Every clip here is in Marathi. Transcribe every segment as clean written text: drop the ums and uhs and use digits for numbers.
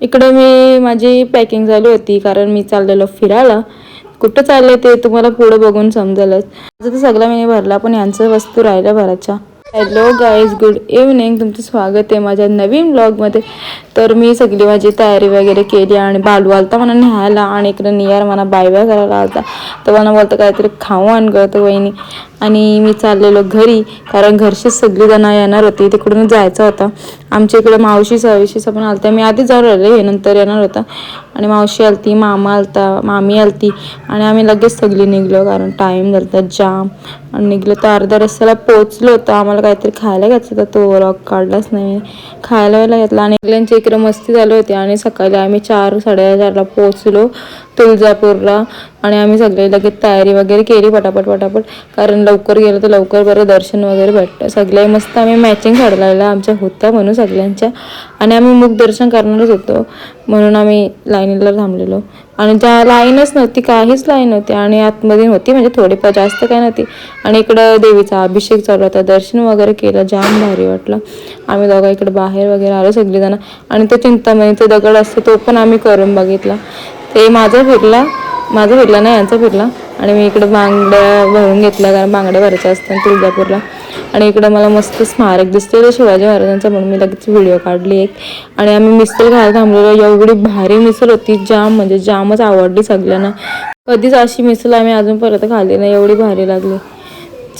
इकडे मी माझी पॅकिंग चालू होती कारण मी चाललेलो फिरायला. कुठं चालले ते तुम्हाला पुढे बघून समजेलच. माझं तर सगळं मी भरला पण यांचं वस्तू राहिल्या भरायच्या. Hello guys, good evening. तुमचं स्वागत आहे माझ्या नवीन व्लॉगमध्ये. तर मी सगळी माझी तयारी वगैरे केली आणि बालू आलता मला न्यायला आणि इकडे नियर मला बाय बाय करायला आलता. तर मला बोलतं काहीतरी खाऊ आण गं वहिनी. आणि मी चाललेलो घरी कारण घरचीच सगळी जण येणार होती, तिकडून जायचं होता. आमच्या इकडे मावशी सविशीचा पण आलता. मी आधी जाऊन राहिले, हे नंतर येणार होता. आणि मावशी आलती, मामा आलता, मामी आलती आणि आम्ही लगेच सगळी निघलो कारण टाईम झाला जाम. आणि निघलो तर अर्ध्या रस्त्याला पोचलो होतो. आम्हाला काहीतरी खायला घ्यायचं होतं, तो व्लॉग काढलाच नाही. खायला वेळेला घेतला आणि सगळ्यांची इकडे मस्ती चालू होती. आणि सकाळी आम्ही 4-4:30ला पोचलो तुळजापूरला. आणि आम्ही सगळे लगेच तयारी वगैरे केली पटापट कारण लवकर गेलं तर लवकर बरं दर्शन वगैरे भेटतं. सगळे मस्त आम्ही मॅचिंग काढलेल्या आमच्या होत्या म्हणून सगळ्यांच्या. आणि आम्ही मुख दर्शन करणारच होतो म्हणून आम्ही लाईनीला थांबलेलो. आणि त्या लाईनच नव्हती, काहीच लाईन नव्हती. आणि आतमध्ये होती म्हणजे थोडी जास्त काय नव्हती. आणि इकडं देवीचा अभिषेक चालू होता, दर्शन वगैरे केलं, जाम भारी वाटलं. आम्ही दोघं इकडे बाहेर वगैरे आलो सगळेजण. आणि तो चिंतामणीचा दगड असतो तो पण आम्ही करून बघितला. ते माझा फिरला नाही, यांचा फिरला. आणि मी इकडे बांगड्या भरून घेतल्या कारण बांगड्या भरायच्या असतात तुळजापूरला. आणि इकडं मला मस्त स्मारक दिसते शिवाजी महाराजांचं म्हणून मी लगेच व्हिडिओ काढली एक. आणि आम्ही मिसळ खायला थांबलेलो. एवढी भारी मिसळ होती, जाम म्हणजे जामच आवडली सगळ्यांना. कधीच अशी मिसळ आम्ही अजून परत खाल्ली नाही, एवढी भारी लागली.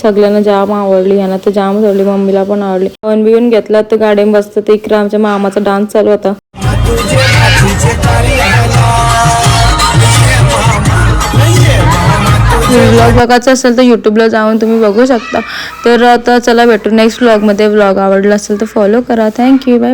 सगळ्यांना जाम आवडली, ह्यांना तर जामच आवडली, मम्मीला पण आवडली. जेवण बिवून घेतला तर गाडीत बसतं तर इकडं आमच्या मामाचा डान्स चालू होता. व्लॉग बघायचा असेल तर यूट्यूबला जाऊन तुम्ही बघू शकता. तर आता चला भेटू नेक्स्ट व्लॉगमध्ये. व्लॉग आवडला असेल तर फॉलो करा. Thank you, bye bye.